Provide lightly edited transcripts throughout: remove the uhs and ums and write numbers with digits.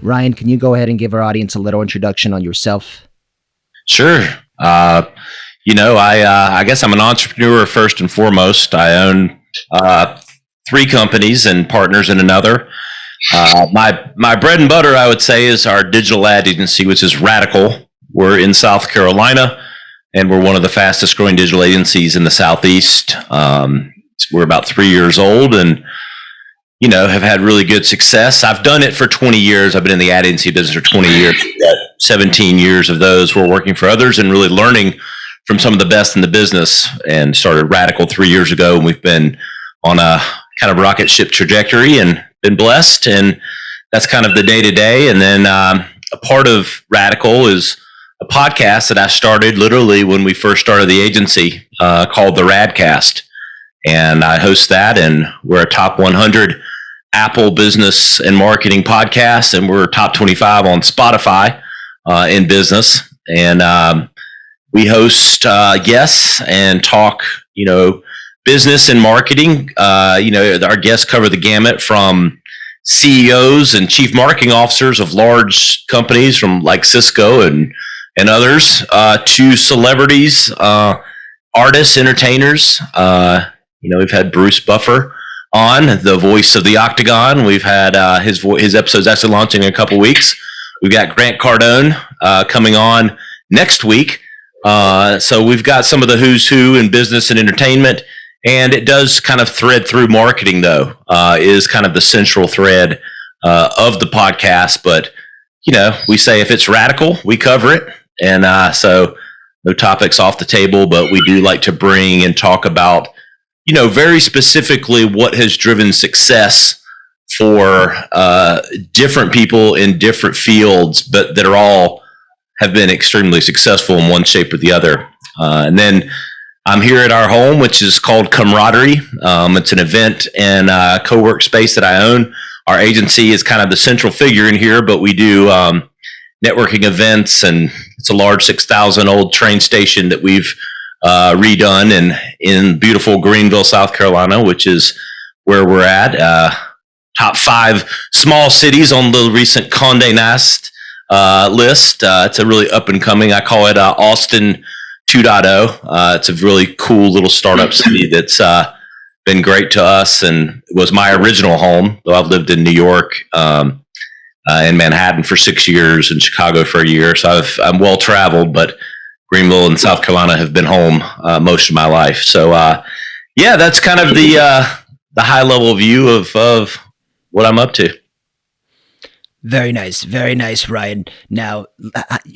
Ryan, can you go ahead and give our audience a little introduction on yourself? Sure. I guess I'm an entrepreneur first and foremost. I own 3 companies and partners in another. My bread and butter, I would say, is our digital ad agency, which is Radical. We're in South Carolina, and we're one of the fastest growing digital agencies in the Southeast. We're about 3 years old and have had really good success. I've done it for 20 years. I've been in the ad agency business for 20 years. 17 years of those were working for others and really learning from some of the best in the business, and started Radical 3 years ago. And we've been on a kind of rocket ship trajectory and been blessed. And that's kind of the day to day. And then a part of Radical is a podcast that I started literally when we first started the agency called the Radcast. And I host that, and we're a top 100 Apple business and marketing podcast, and we're top 25 on Spotify in business. And we host guests and talk, business and marketing. Our guests cover the gamut from CEOs and chief marketing officers of large companies from like Cisco and others to celebrities, artists, entertainers. We've had Bruce Buffer on, the voice of the Octagon. We've had his episode's actually launching in a couple weeks. We've got Grant Cardone coming on next week. So we've got some of the who's who in business and entertainment, and it does kind of thread through marketing, though, is kind of the central thread of the podcast. But, we say if it's radical, we cover it. And so no topics off the table, but we do like to bring and talk about very specifically what has driven success for different people in different fields, but that are all have been extremely successful in one shape or the other. And then I'm here at our home, which is called Camaraderie. It's an event and co-work space that I own. Our agency is kind of the central figure in here, but we do networking events, and it's a large 6,000 old train station that we've redone in beautiful Greenville, South Carolina, which is where we're at. Top 5 small cities on the recent Condé Nast list. It's a really up and coming. I call it Austin 2.0. It's a really cool little startup city that's been great to us, and it was my original home, though I've lived in New York, in Manhattan for 6 years, and Chicago for a year. So I'm well traveled, but Greenville and South Carolina have been home most of my life. So, that's kind of the high level view of what I'm up to. Very nice, Ryan. Now,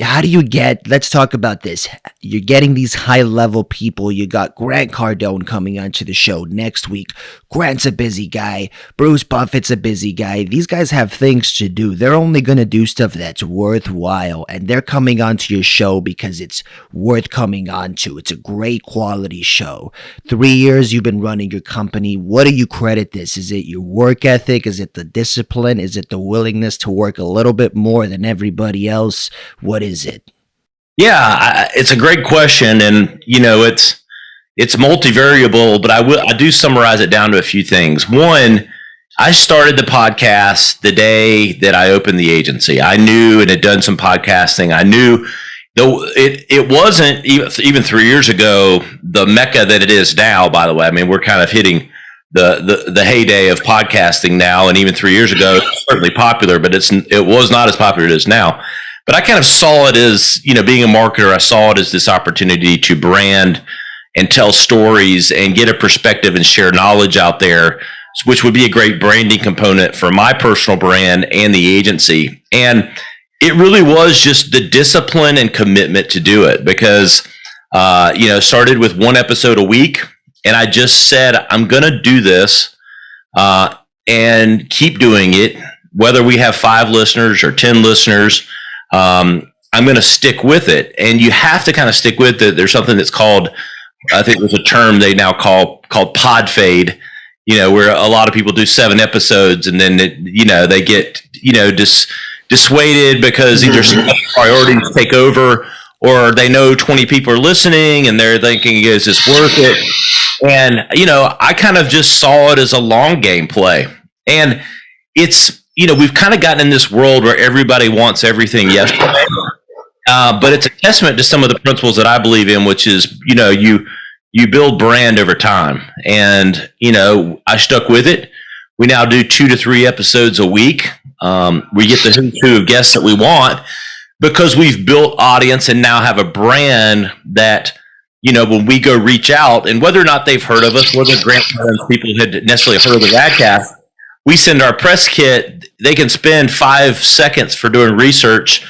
how do you let's talk about this. You're getting these high level people. You got Grant Cardone coming onto the show next week. Grant's a busy guy. Bruce Buffett's a busy guy. These guys have things to do. They're only going to do stuff that's worthwhile, and they're coming onto your show because it's worth coming onto. It's a great quality show. 3 years you've been running your company. What do you credit this? Is it your work ethic? Is it the discipline? Is it the willingness to work a little bit more than everybody else? What is it? Yeah, it's a great question, and it's multivariable, but I do summarize it down to a few things. One, I started the podcast the day that I opened the agency. I knew and had done some podcasting. I knew, though it wasn't even 3 years ago the mecca that it is now. By the way, I mean, we're kind of hitting the heyday of podcasting now, and even 3 years ago, it's certainly popular, but it was not as popular as it is now. But I kind of saw it as, being a marketer, I saw it as this opportunity to brand and tell stories and get a perspective and share knowledge out there, which would be a great branding component for my personal brand and the agency. And it really was just the discipline and commitment to do it, because, started with one episode a week. And I just said, I'm going to do this and keep doing it, whether we have 5 listeners or 10 listeners. I'm I'm going to stick with it. And you have to kind of stick with it. There's something that's called, I think there's a term they now called pod fade, where a lot of people do 7 episodes and then, they get, dissuaded because either some priorities take over, or they know 20 people are listening and they're thinking, is this worth it? And, I kind of just saw it as a long game play. And it's, we've kind of gotten in this world where everybody wants everything yesterday. But it's a testament to some of the principles that I believe in, which is, you build brand over time. And, I stuck with it. We now do 2 to 3 episodes a week. We get the who's who of guests that we want because we've built audience and now have a brand that, when we go reach out, and whether or not they've heard of us, whether grandparents, people had necessarily heard of the Radcast, we send our press kit. They can spend 5 seconds for doing research,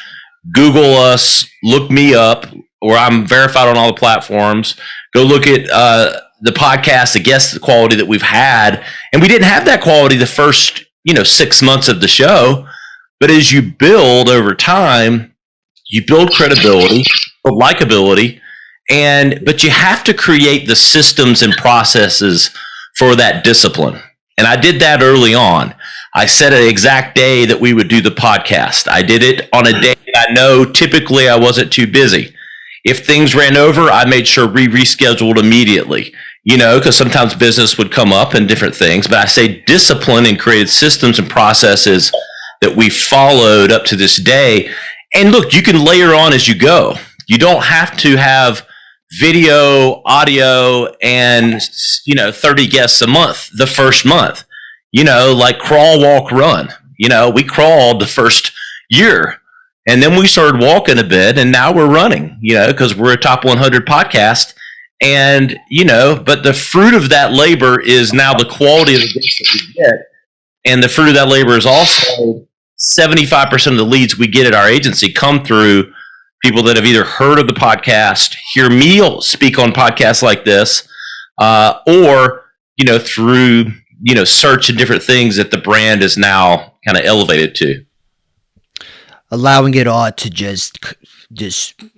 Google us, look me up, or I'm verified on all the platforms. Go look at the podcast, the guest quality that we've had. And we didn't have that quality the first, 6 months of the show. But as you build over time, you build credibility, build likability, but you have to create the systems and processes for that discipline. And I did that early on. I set an exact day that we would do the podcast. I did it on a day that I know typically I wasn't too busy. If things ran over, I made sure we rescheduled immediately, because sometimes business would come up and different things. But I say discipline and created systems and processes that we followed up to this day. And look, you can layer on as you go. You don't have to have video, audio, and 30 guests a month the first month. Like crawl, walk, run. We crawled the first year, and then we started walking a bit, and now we're running. Because we're a top 100 podcast, and but the fruit of that labor is now the quality of the guests that we get, and the fruit of that labor is also 75% of the leads we get at our agency come through people that have either heard of the podcast, hear me speak on podcasts like this, or through search and different things that the brand is now kind of elevated to. Allowing it all to just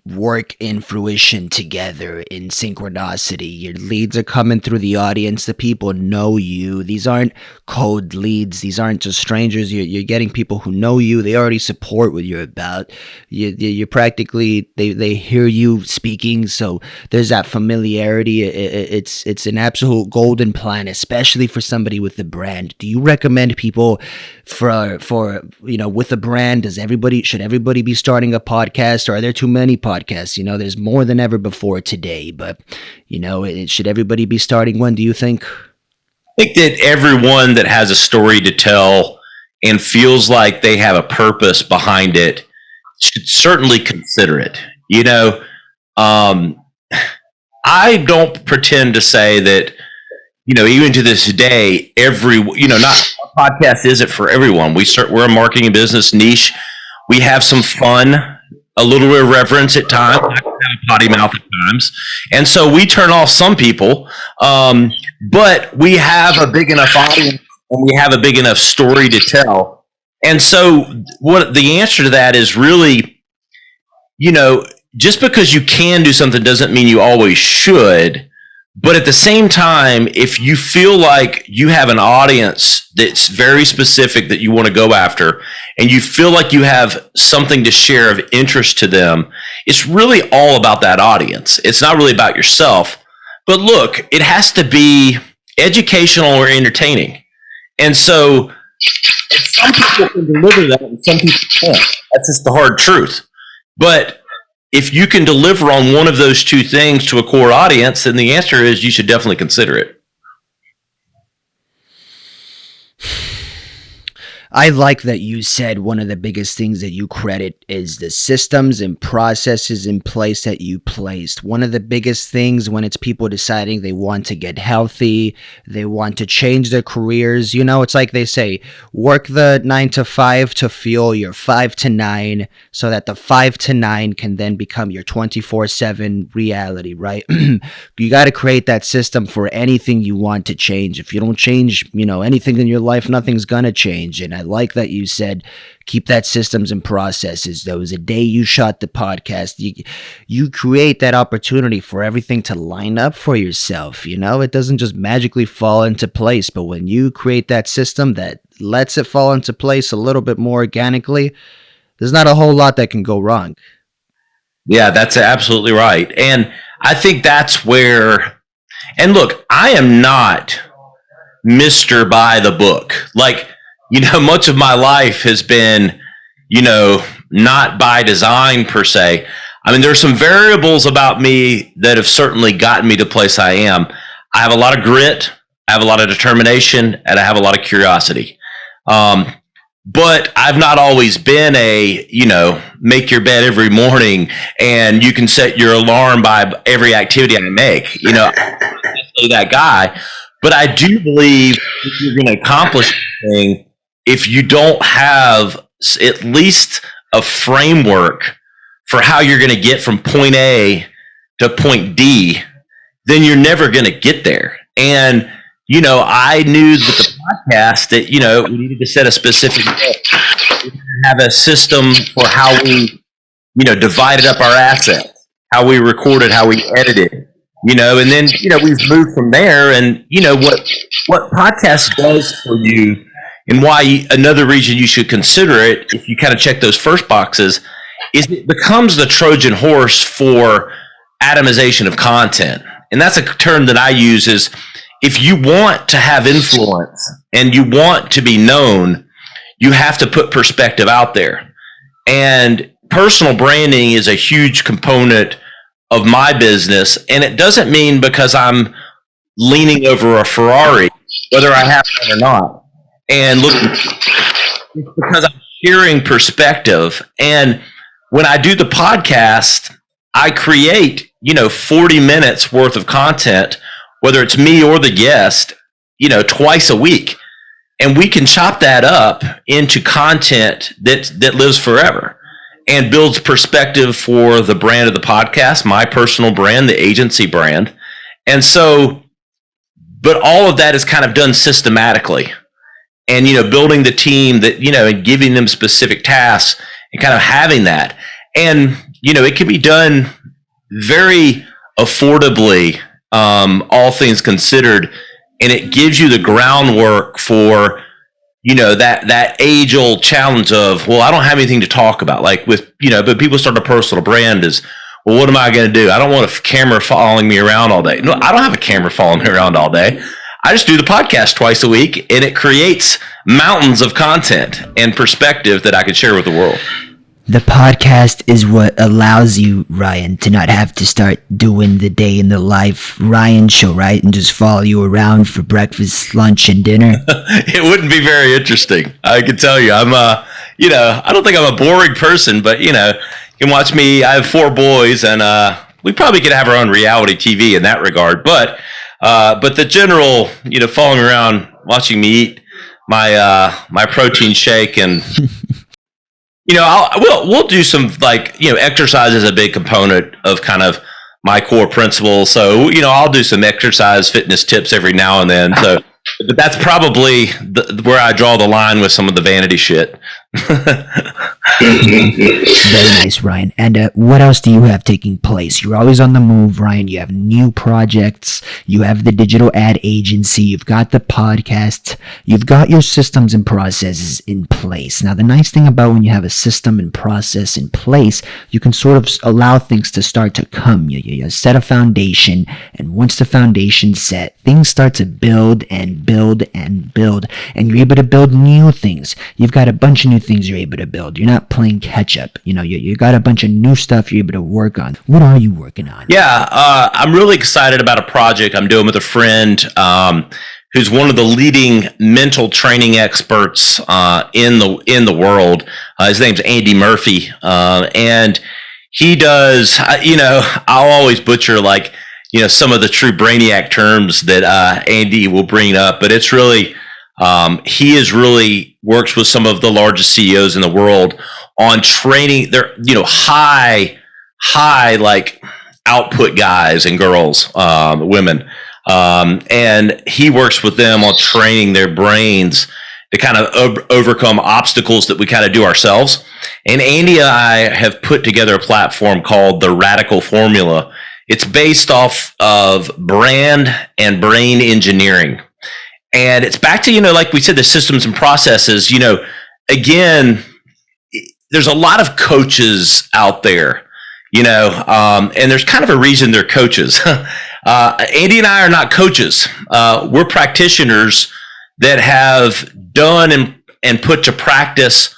work in fruition together in synchronicity. Your leads are coming through the audience. The people know you. These aren't cold leads. These aren't just strangers. You're getting people who know you. They already support what you're about. You're practically, they hear you speaking. So there's that familiarity. It's an absolute golden plan, especially for somebody with a brand. Do you recommend people for with a brand? Should everybody be starting a podcast, or are there too many podcasts? There's more than ever before today, but should everybody be starting one, do you think? I think that everyone that has a story to tell and feels like they have a purpose behind it should certainly consider it. I don't pretend to say that, even to this day, not a podcast isn't for everyone. We're a marketing and business niche. We have some fun, a little irreverence at times, potty mouth at times. And so we turn off some people, but we have a big enough audience and we have a big enough story to tell. And so what the answer to that is really, just because you can do something doesn't mean you always should. But at the same time, if you feel like you have an audience that's very specific that you want to go after, and you feel like you have something to share of interest to them, it's really all about that audience. It's not really about yourself. But look, it has to be educational or entertaining. And so some people can deliver that and some people can't. That's just the hard truth. But if you can deliver on one of those two things to a core audience, then the answer is you should definitely consider it. I like that you said one of the biggest things that you credit is the systems and processes in place that you placed. One of the biggest things when it's people deciding they want to get healthy, they want to change their careers, it's like they say, work the 9 to 5 to fuel your 5 to 9 so that the 5 to 9 can then become your 24/7 reality, right? You got to create that system for anything you want to change. If you don't change, anything in your life, nothing's going to change. And I like that you said keep that systems and processes. There was a day you shot the podcast. You create that opportunity for everything to line up for yourself. It doesn't just magically fall into place, but when you create that system that lets it fall into place a little bit more organically, there's not a whole lot that can go wrong. Yeah, that's absolutely right. And I think that's where, and look, I am not Mr. By the book. Like, much of my life has been, not by design per se. I mean, there's some variables about me that have certainly gotten me to the place I am. I have a lot of grit, I have a lot of determination, and I have a lot of curiosity. But I've not always been make your bed every morning and you can set your alarm by every activity I make. I'm not necessarily that guy. But I do believe if you're going to accomplish anything, if you don't have at least a framework for how you're going to get from point A to point D, then you're never going to get there. And, I knew with the podcast that, we needed to set a specific goal. Have a system for how we, divided up our assets, how we recorded, how we edited. And then, we've moved from there. And, what podcast does for you and why another reason you should consider it, if you kind of check those first boxes, is it becomes the Trojan horse for atomization of content. And that's a term that I use is if you want to have influence and you want to be known, you have to put perspective out there. And personal branding is a huge component of my business, and it doesn't mean because I'm leaning over a Ferrari, whether I have one or not, and look, it's because I'm sharing perspective. And when I do the podcast, I create 40 minutes worth of content, whether it's me or the guest, twice a week, and we can chop that up into content that lives forever and builds perspective for the brand of the podcast, my personal brand, the agency brand. And so, but all of that is kind of done systematically and, building the team that, and giving them specific tasks and kind of having that. And, it can be done very affordably, all things considered. And it gives you the groundwork for, that age old challenge of, well, I don't have anything to talk about. Like with, but people start a personal brand is, well, what am I going to do? I don't want a camera following me around all day. No, I don't have a camera following me around all day. I just do the podcast twice a week and it creates mountains of content and perspective that I can share with the world. The podcast is what allows you, Ryan, to not have to start doing the day in the life Ryan show, right? And just follow you around for breakfast, lunch, and dinner. It wouldn't be very interesting. I can tell you. I'm I don't think I'm a boring person, but you can watch me. I have 4 boys and we probably could have our own reality TV in that regard. But the general, following around, watching me eat my protein shake and we'll do some exercise is a big component of kind of my core principles. So, I'll do some exercise fitness tips every now and then. So, but that's probably where I draw the line with some of the vanity shit. Very nice, Ryan. And what else do you have taking place? You're always on the move, Ryan. You have new projects. You have the digital ad agency. You've got the podcast. You've got your systems and processes in place. Now, the nice thing about when you have a system and process in place, you can sort of allow things to start to come. You set a foundation, and once the foundation's set, things start to build and build and build, and you're able to build new things. You've got a bunch of new things you're able to build. You're not playing catch up. You got a bunch of new stuff you're able to work on. What are you working on? Yeah, I'm really excited about a project I'm doing with a friend who's one of the leading mental training experts in the world. His name's Andy Murphy, and he does. I'll always butcher some of the true brainiac terms that Andy will bring up, but it's really he is really works with some of the largest CEOs in the world on training their high output guys and girls, women, and he works with them on training their brains to kind of overcome obstacles that we kind of do ourselves. And Andy and I have put together a platform called the Radical Formula. It's based off of brand and brain engineering. And it's back to, like we said, the systems and processes. Again, there's a lot of coaches out there, and there's kind of a reason they're coaches. Andy and I are not coaches. We're practitioners that have done and put to practice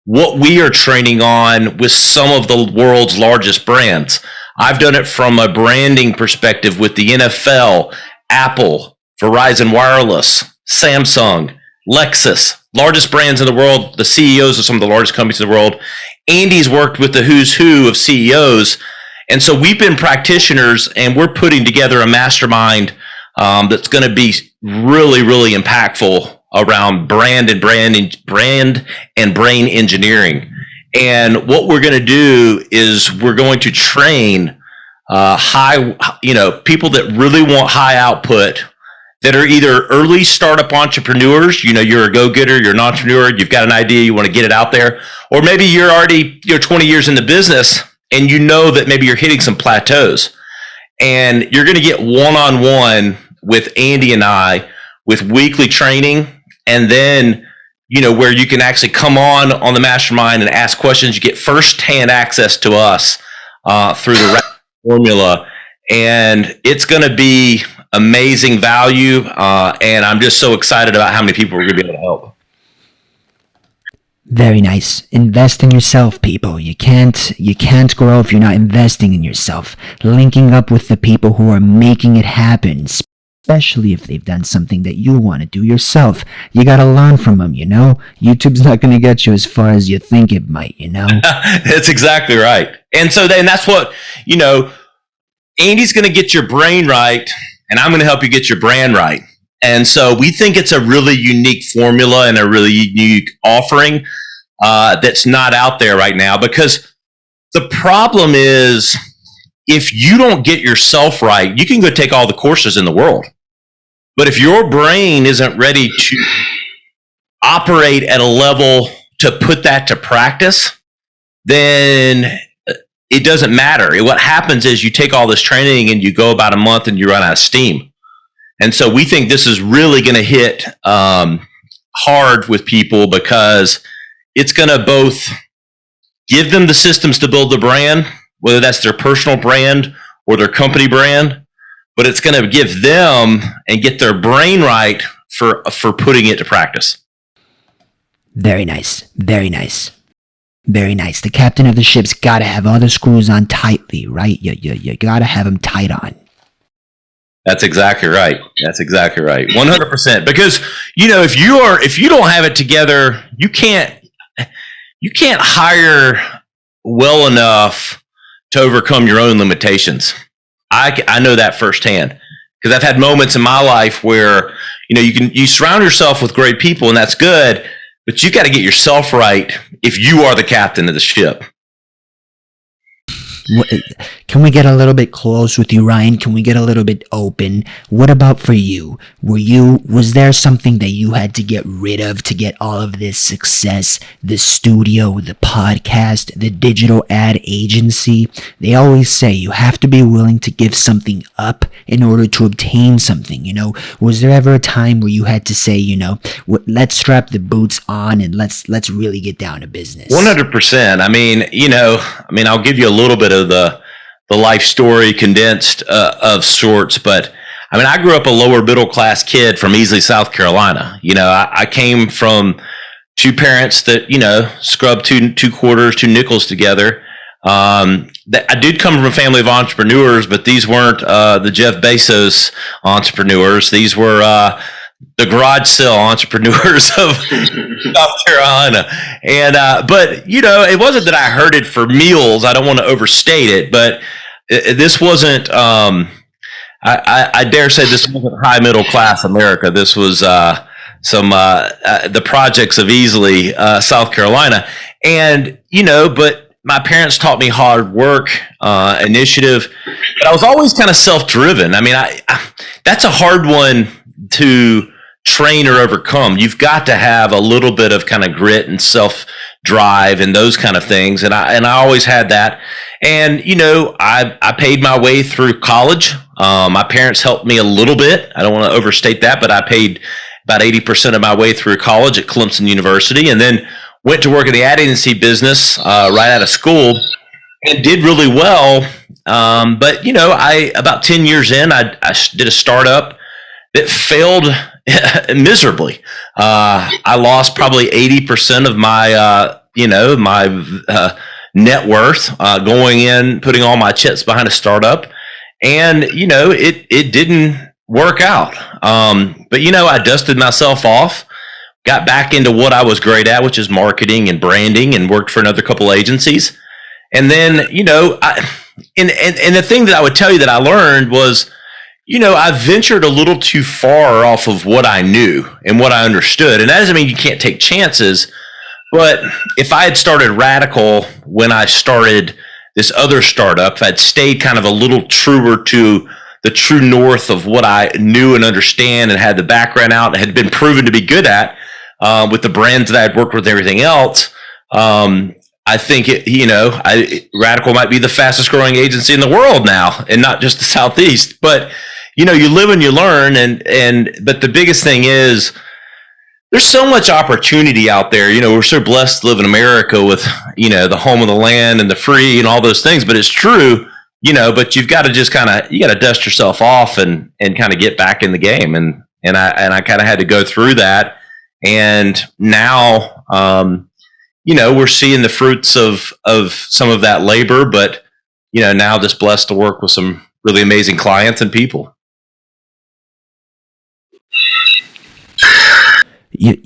what we are training on with some of the world's largest brands. I've done it from a branding perspective with the NFL, Apple, Verizon Wireless, Samsung, Lexus, largest brands in the world, the CEOs of some of the largest companies in the world. Andy's worked with the who's who of CEOs. And so we've been practitioners, and we're putting together a mastermind that's going to be really, really impactful around brand and brain engineering. And what we're going to do is we're going to train people that really want high output, that are either early startup entrepreneurs. You're a go-getter, you're an entrepreneur, you've got an idea, you want to get it out there, or maybe you're already 20 years in the business and that maybe you're hitting some plateaus, and you're going to get one-on-one with Andy and I with weekly training, and then where you can actually come on the mastermind and ask questions. You get first-hand access to us through the formula, and it's going to be amazing value, and I'm just so excited about how many people we're going to be able to help. Very nice. Invest in yourself, people. You can't grow if you're not investing in yourself. Linking up with the people who are making it happen, especially if they've done something that you want to do yourself. You got to learn from them, YouTube's not going to get you as far as you think it might, That's exactly right. And so then that's what, Andy's going to get your brain right, and I'm going to help you get your brand right. And so we think it's a really unique formula and a really unique offering that's not out there right now, because the problem is, if you don't get yourself right, you can go take all the courses in the world. But if your brain isn't ready to operate at a level to put that to practice, then it doesn't matter. What happens is you take all this training and you go about a month and you run out of steam. And so we think this is really going to hit hard with people, because it's going to both give them the systems to build the brand, whether that's their personal brand or their company brand, but it's going to give them and get their brain right for putting it to practice. Very nice. Very nice. Very nice. The captain of the ship's got to have all the screws on tightly, right? You got to have them tight on. That's exactly right. 100%. Because, if you don't have it together, you can't hire well enough to overcome your own limitations. I know that firsthand, because I've had moments in my life where, you surround yourself with great people, and that's good, but you got to get yourself right if you are the captain of the ship. Can we get a little bit close with you, Ryan? Can we get a little bit open? What about for you? Was there something that you had to get rid of to get all of this success? The studio, the podcast, the digital ad agency? They always say you have to be willing to give something up in order to obtain something, Was there ever a time where you had to say, let's strap the boots on and let's really get down to business? 100%. I'll give you a little bit of the life story condensed of sorts, but I grew up a lower middle class kid from Easley, South Carolina. I came from two parents that scrubbed two quarters, two nickels together. I did come from a family of entrepreneurs, but these weren't the Jeff Bezos entrepreneurs. These were the garage sale entrepreneurs of South Carolina. And, but it wasn't that I herded for meals. I don't want to overstate it, but this wasn't, I dare say this wasn't high middle class America. This was, the projects of Easley, South Carolina. And, but my parents taught me hard work, initiative, but I was always kind of self-driven. That's a hard one to train or overcome. You've got to have a little bit of kind of grit and self drive and those kind of things. And I always had that. And, you know, I paid my way through college. My parents helped me a little bit. I don't want to overstate that, but I paid about 80% of my way through college at Clemson University, and then went to work in the ad agency business right out of school and did really well. But, you know, about 10 years in, I did a startup that failed miserably. I lost probably 80% of my, net worth going in, putting all my chips behind a startup. And, you know, it didn't work out. But, you know, I dusted myself off, got back into what I was great at, which is marketing and branding, and worked for another couple agencies. And then, you know, and the thing that I would tell you that I learned was, you know, I ventured a little too far off of what I knew and what I understood. And that doesn't mean you can't take chances. But if I had started radical when I started this other startup, if I'd stayed kind of a little truer to the true north of what I knew and understand and had the background out and had been proven to be good at with the brands that I'd worked with and everything else, I think Radical might be the fastest growing agency in the world now, and not just the Southeast. But you know, you live and you learn, but the biggest thing is there's so much opportunity out there. You know, we're so blessed to live in America with, you know, the home of the land and the free and all those things. But it's true, you know. But you've got to just you got to dust yourself off and kind of get back in the game. And I kind of had to go through that, and now. You know, we're seeing the fruits of some of that labor, but, you know, now just blessed to work with some really amazing clients and people. You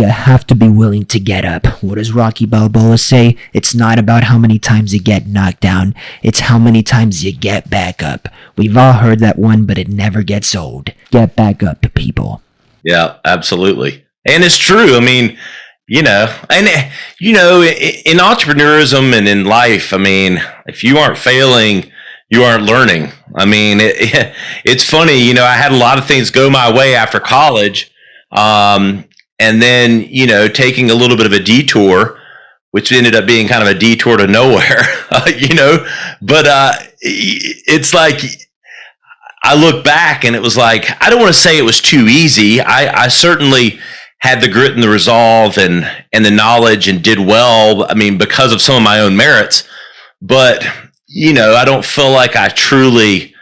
have to be willing to get up. What does Rocky Balboa say? It's not about how many times you get knocked down. It's how many times you get back up. We've all heard that one, but it never gets old. Get back up, people. Yeah, absolutely. And it's true. I mean, you know, and, you know, in entrepreneurism and in life, I mean, if you aren't failing, you aren't learning. I mean, it's funny, you know, I had a lot of things go my way after college. And then, you know, taking a little bit of a detour, which ended up being kind of a detour to nowhere, you know, but it's like, I look back and it was like, I don't want to say it was too easy. I certainly had the grit and the resolve and the knowledge and did well. I mean, because of some of my own merits, but, you know, I don't feel like I truly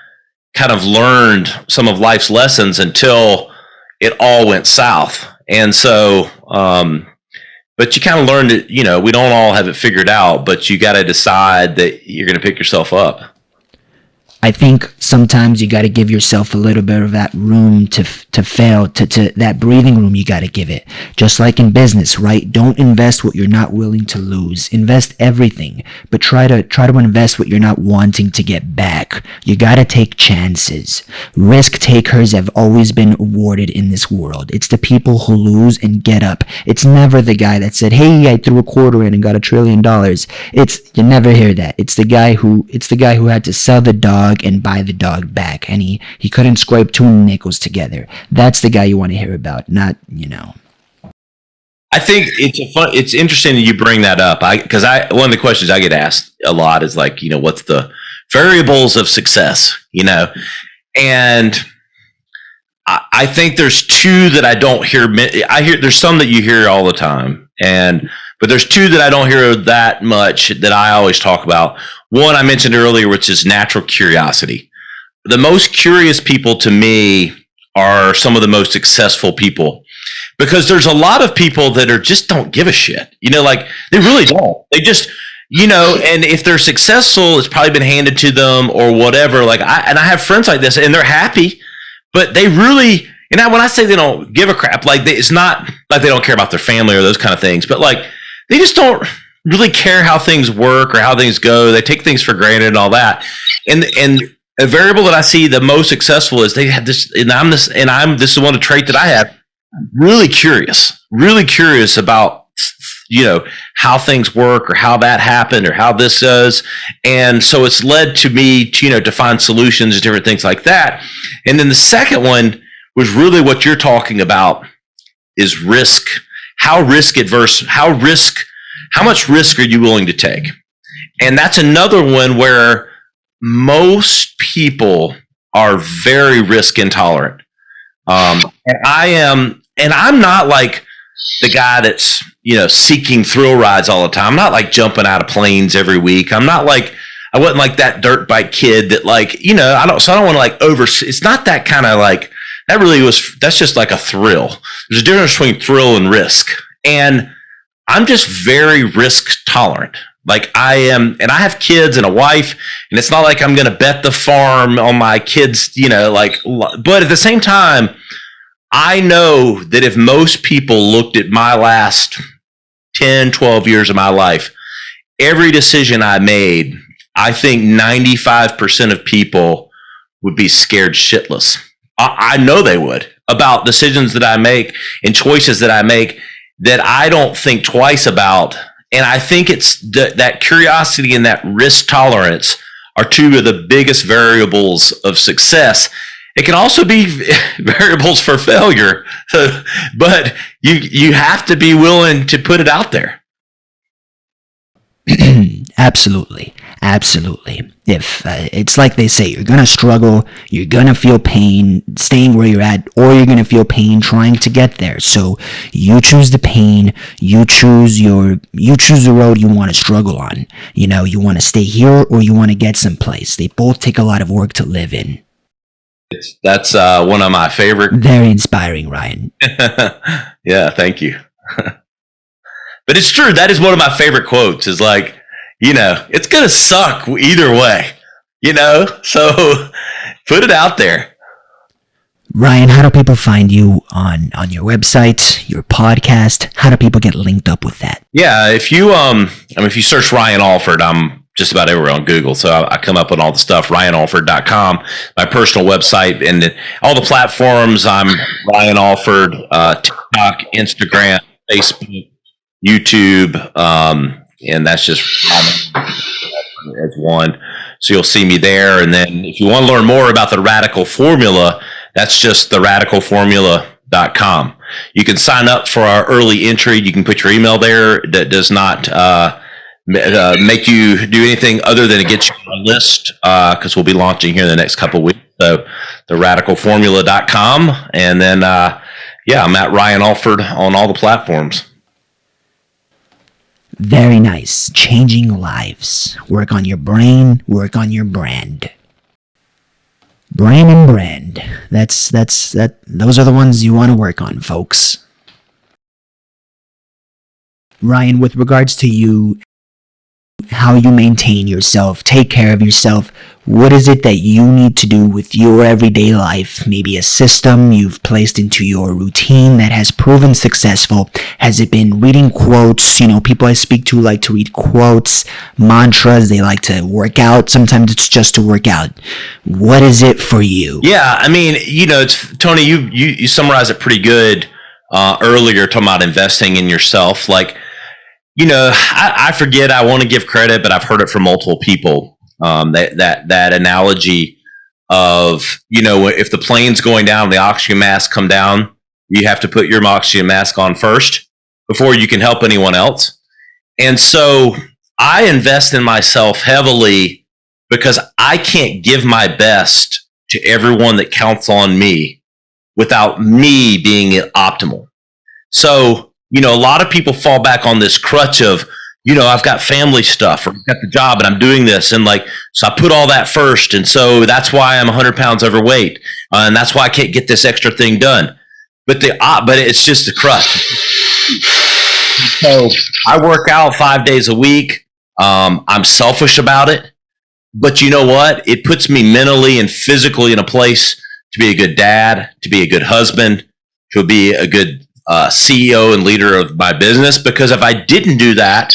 kind of learned some of life's lessons until it all went south. And so, but you kind of learned it, you know, we don't all have it figured out, but you got to decide that you're going to pick yourself up. I think sometimes you got to give yourself a little bit of that room to fail, to that breathing room. You got to give it, just like in business, right? Don't invest what you're not willing to lose. Invest everything, but try to invest what you're not wanting to get back. You got to take chances. Risk takers have always been awarded in this world. It's the people who lose and get up. It's never the guy that said, "Hey, I threw a quarter in and got $1 trillion." You never hear that. It's the guy who had to sell the dog and buy the dog back, and he couldn't scrape 2 nickels together. That's the guy you want to hear about, not, you know. I think it's interesting that you bring that up, because one of the questions I get asked a lot is like, you know, what's the variables of success, you know, and I think there's 2 that I don't hear. There's some that you hear all the time, but there's 2 that I don't hear that much that I always talk about. One I mentioned earlier, which is natural curiosity. The most curious people to me are some of the most successful people, because there's a lot of people that just don't give a shit. You know, like they really don't. They just, you know, and if they're successful, it's probably been handed to them or whatever. Like I have friends like this, and they're happy, but they really, and when I say they don't give a crap, like it's not like they don't care about their family or those kind of things, but like they just don't really care how things work or how things go. They take things for granted and all that. And a variable that I see the most successful is they have this, this is one of the trait that I have, really curious about, you know, how things work or how that happened or how this does. And so it's led to me to, you know, to find solutions and different things like that. And then the second one, was really what you're talking about is risk. How risk adverse, how much risk are you willing to take? And that's another one where most people are very risk intolerant. And I am, and I'm not like the guy that's, seeking thrill rides all the time. I'm not like jumping out of planes every week. I wasn't like that dirt bike kid that I don't want to like it's not that kind of like, that's just like a thrill. There's a difference between thrill and risk. And I'm just very risk tolerant. Like I am, and I have kids and a wife, and it's not like I'm going to bet the farm on my kids, but at the same time, I know that if most people looked at my last 10, 12 years of my life, every decision I made, I think 95% of people would be scared shitless. I know they would about decisions that I make and choices that I make that I don't think twice about. And I think it's that curiosity and that risk tolerance are two of the biggest variables of success. It can also be variables for failure, but you have to be willing to put it out there. Absolutely. If it's like they say, you're going to struggle, you're going to feel pain staying where you're at, or you're going to feel pain trying to get there. So you choose the pain, you choose the road you want to struggle on. You want to stay here or you want to get someplace. They both take a lot of work to live in. That's one of my favorite. Very inspiring, Ryan. Yeah, thank you. But it's true. That is one of my favorite quotes is like, it's going to suck either way, so put it out there. Ryan, how do people find you on your website, your podcast? How do people get linked up with that? Yeah, if you search Ryan Alford, I'm just about everywhere on Google. So I come up on all the stuff, ryanalford.com, my personal website, and all the platforms. I'm Ryan Alford, TikTok, Instagram, Facebook, YouTube, and that's just as one. So you'll see me there. And then if you want to learn more about the Radical Formula, that's just theradicalformula.com. You can sign up for our early entry. You can put your email there. That does not make you do anything other than to get you on a list because we'll be launching here in the next couple of weeks. So theradicalformula.com. And then, I'm at Ryan Alford on all the platforms. Very nice. Changing lives. Work on your brain, work on your brand. Brain and brand. Those are the ones you want to work on, folks. Ryan, with regards to you, how you maintain yourself, take care of yourself, what is it that you need to do with your everyday life? Maybe a system you've placed into your routine that has proven successful. Has it been reading quotes? People I speak to like to read quotes, mantras. They like to work out. Sometimes it's just to work out. What is it for you? Yeah, I mean, it's Tony. You summarized it pretty good earlier, talking about investing in yourself. Like, I forget. I want to give credit, but I've heard it from multiple people. That analogy of, if the plane's going down, the oxygen mask come down, you have to put your oxygen mask on first before you can help anyone else. And so I invest in myself heavily because I can't give my best to everyone that counts on me without me being optimal. So, a lot of people fall back on this crutch of, I've got family stuff or I've got the job and I'm doing this. And so I put all that first. And so that's why I'm 100 pounds overweight. And that's why I can't get this extra thing done. But it's just a crutch. So I work out 5 days a week. I'm selfish about it, but you know what? It puts me mentally and physically in a place to be a good dad, to be a good husband, to be a good CEO and leader of my business. Because if I didn't do that,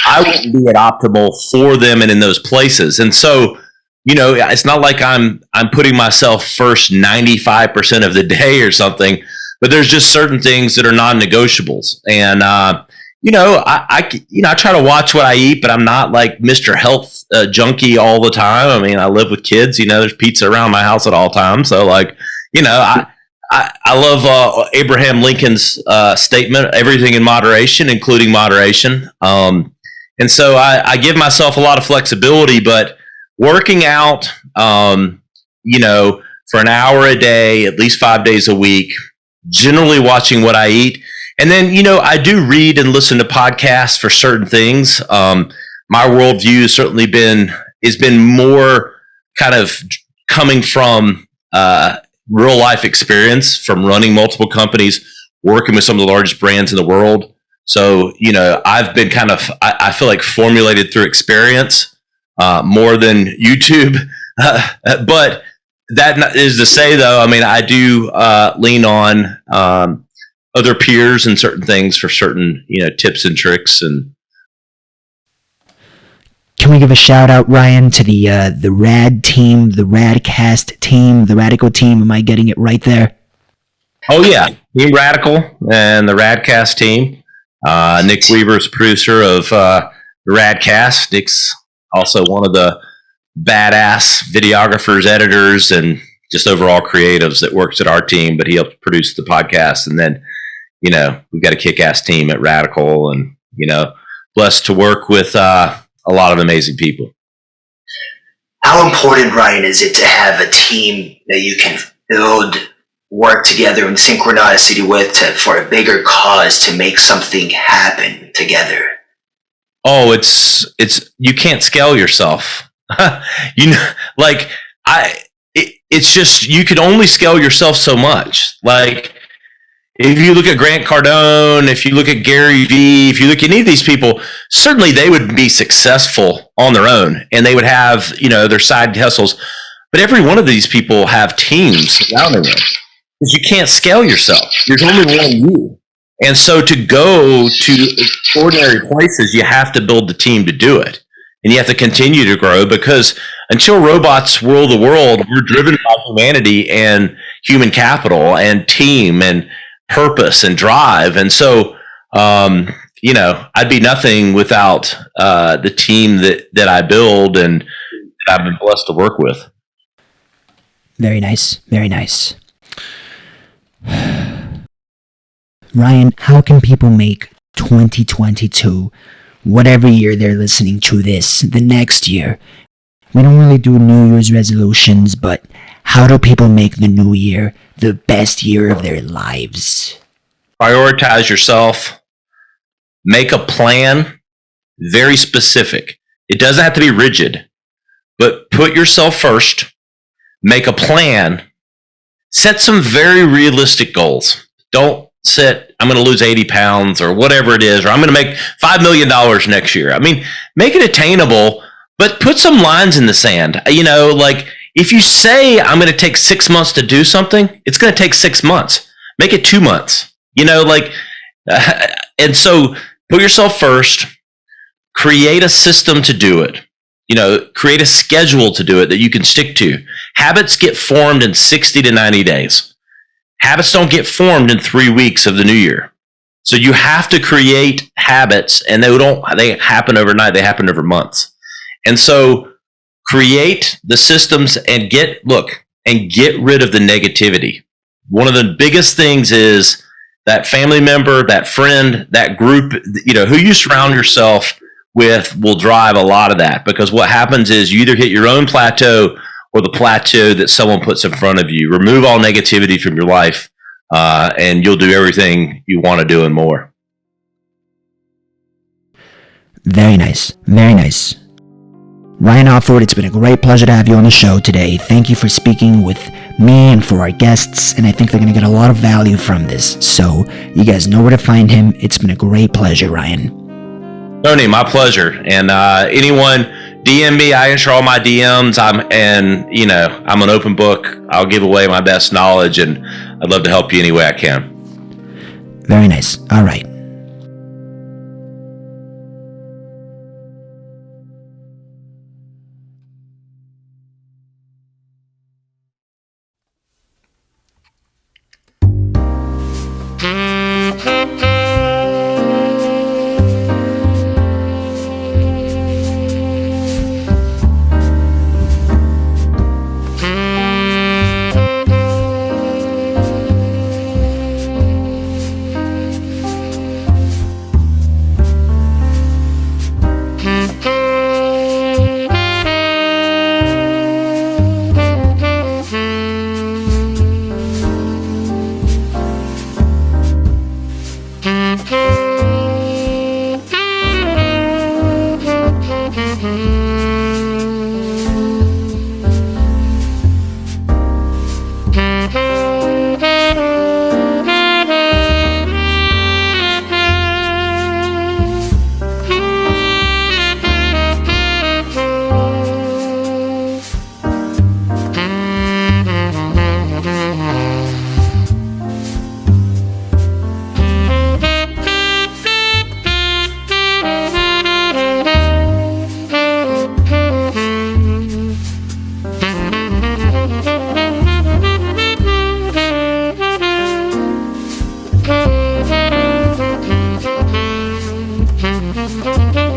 I wouldn't be at optimal for them and in those places. And so, it's not like I'm putting myself first 95% of the day or something, but there's just certain things that are non-negotiables. And, I try to watch what I eat, but I'm not like Mr. Health junkie all the time. I mean, I live with kids, there's pizza around my house at all times. So I love Abraham Lincoln's statement: everything in moderation, including moderation. And so I give myself a lot of flexibility, but working out, for an hour a day, at least 5 days a week, generally watching what I eat. And then, I do read and listen to podcasts for certain things. My worldview has been more kind of coming from real life experience from running multiple companies, working with some of the largest brands in the world. So, I've been I feel like formulated through experience more than YouTube. But that is to say, though, I do lean on other peers and certain things for certain, tips and tricks. And Can we give a shout out, Ryan, to the Rad team, the Radcast team, the Radical team? Am I getting it right there? oh yeah, Team Radical and the Radcast team. Nick Weaver's producer of the Radcast. Nick's also one of the badass videographers, editors, and just overall creatives that works at our team. But he helped produce the podcast, and then we've got a kick-ass team at Radical, and blessed to work with a lot of amazing people. How important, Ryan, is it to have a team that you can build, work together in synchronicity with for a bigger cause to make something happen together? Oh, it's you can't scale yourself. It's just you can only scale yourself so much. Like, if you look at Grant Cardone, if you look at Gary Vee, if you look at any of these people, certainly they would be successful on their own, and they would have their side hustles. But every one of these people have teams surrounding them, because you can't scale yourself. There's only one you. And so to go to extraordinary places, you have to build the team to do it. And you have to continue to grow, because until robots rule the world, we're driven by humanity and human capital and team and purpose and drive. And so, I'd be nothing without the team that I build and that I've been blessed to work with. Very nice. Very nice. Ryan, how can people make 2022, whatever year they're listening to this, the next year? We don't really do New Year's resolutions, but how do people make the new year the best year of their lives? Prioritize yourself. Make a plan, very specific. It doesn't have to be rigid, but put yourself first. Make a plan. Set some very realistic goals. Don't set, I'm going to lose 80 pounds or whatever it is, or I'm going to make $5 million next year. Make it attainable, but put some lines in the sand. If you say I'm going to take 6 months to do something, it's going to take 6 months. Make it 2 months. And so put yourself first. Create a system to do it. Create a schedule to do it that you can stick to. Habits get formed in 60 to 90 days. Habits don't get formed in 3 weeks of the new year. So you have to create habits, and they happen overnight. They happen over months. And so create the systems and get rid of the negativity. One of the biggest things is that family member, that friend, that group, who you surround yourself with will drive a lot of that, because what happens is you either hit your own plateau or the plateau that someone puts in front of you. Remove all negativity from your life, and you'll do everything you want to do and more. Very nice. Very nice. Ryan Alford, it's been a great pleasure to have you on the show today. Thank you for speaking with me and for our guests, and I think they're going to get a lot of value from this. So you guys know where to find him. It's been a great pleasure, Ryan. Tony, my pleasure. And anyone, DM me. I answer all my DMs. I'm an open book. I'll give away my best knowledge, and I'd love to help you any way I can. Very nice. All right. Bye.